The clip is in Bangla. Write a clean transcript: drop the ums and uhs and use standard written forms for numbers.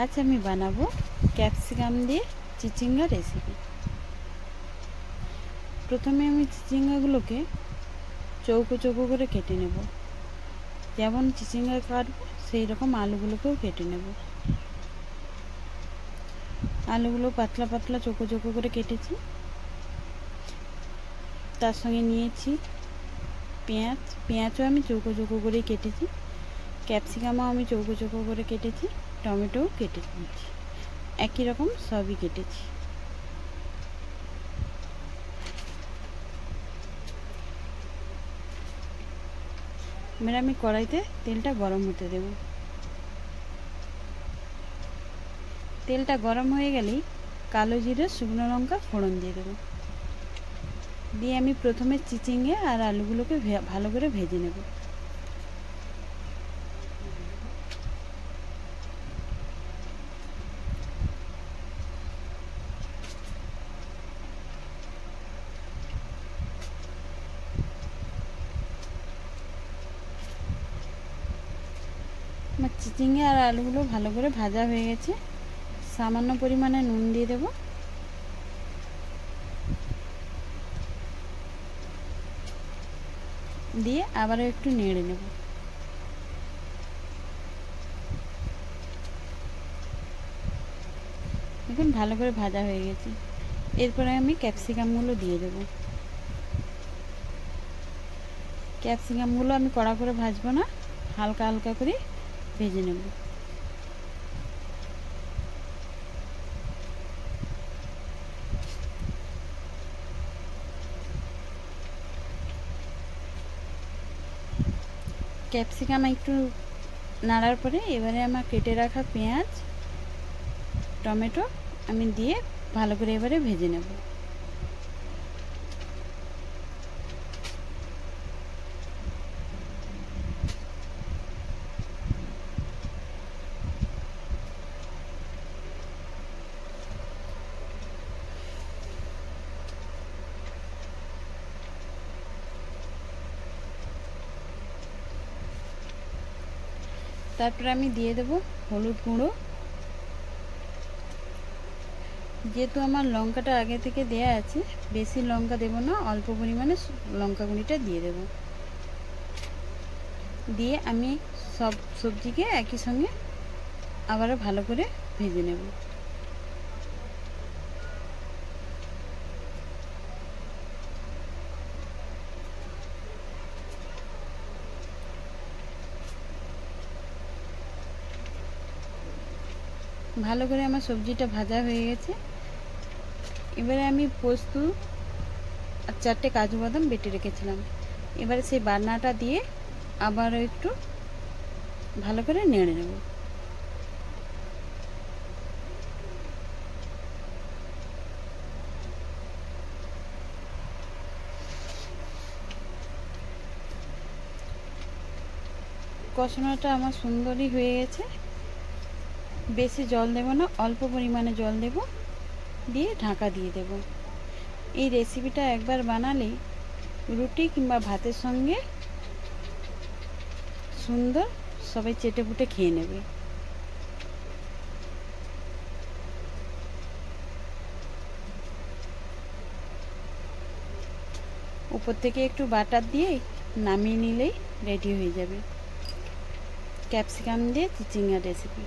আজ আমি বানাবো ক্যাপসিকাম দিয়ে চিচিঙ্গা রেসিপি। প্রথমে আমি চিচিঙ্গাগুলোকে চৌকো চৌকো করে কেটে নেব। যেমন চিচিঙ্গা কাটবো সেই রকম আলুগুলোকেও কেটে নেব। আলুগুলো পাতলা পাতলা চৌকো চৌকো করে কেটেছি। তার সঙ্গে নিয়েছি পেঁয়াজও আমি চৌকো চৌকো করেই কেটেছি। ক্যাপসিকামও আমি চৌকো চৌকো করে কেটেছি। টমেটোও কেটে নিয়েছি, একই রকম সবই কেটেছি। এবার আমি কড়াইতে তেলটা গরম হতে দেব। তেলটা গরম হয়ে গেলেই কালো জিরে শুকনো লঙ্কা ফোড়ন দিয়ে দেবো। দিয়ে আমি প্রথমে চিচিঙ্গে আর আলুগুলোকে ভালো করে ভেজে নেব। আমার চিচিঙ্গে আর আলুগুলো ভালো করে ভাজা হয়ে গেছে। সামান্য পরিমাণে নুন দিয়ে দেব। দিয়ে আবারও একটু নেড়ে নেব। দেখুন ভালো করে ভাজা হয়ে গেছে। এরপরে আমি ক্যাপসিকামগুলো দিয়ে দেব। ক্যাপসিকামগুলো আমি কড়া করে ভাজবো না, হালকা হালকা করে ভেজে নেব। ক্যাপসিকাম একটু নাড়ার পরে এবারে আমার কেটে রাখা পেঁয়াজ টমেটো আমি দিয়ে ভালো করে এবারে ভেজে নেব। তারপরে আমি দিয়ে দেব হলুদ গুঁড়ো। যেহেতু আমার লঙ্কাটা আগে থেকে দেয়া আছে, বেশি লঙ্কা দেব না, অল্প পরিমাণে লঙ্কা গুঁড়িটা দিয়ে দেব। দিয়ে আমি সব সবজিকে একই সঙ্গে আবারও ভালো করে ভেজে নেব। ভালো করে আমার সবজিটা ভাজা হয়ে গেছে। এবারে আমি পোস্ত আর 4টে কাজু বাদাম বেটে রেখেছিলাম। এবারে সেই বাটনাটা দিয়ে আবারও একটু ভালো করে নেড়ে নেব। কষানোটা আমার সুন্দরই হয়ে গেছে। বেশি জল দেব না, অল্প পরিমাণে জল দেব, দিয়ে ঢাকা দিয়ে দেব। এই রেসিপিটা একবার বানালেই রুটি কিংবা ভাতের সঙ্গে সুন্দর সবাই চেটেপুটে খেয়ে নেবে। উপর থেকে একটু বাটার দিয়ে নামিয়ে নিলেই রেডি হয়ে যাবে ক্যাপসিকাম দিয়ে চিচিঙ্গা রেসিপি।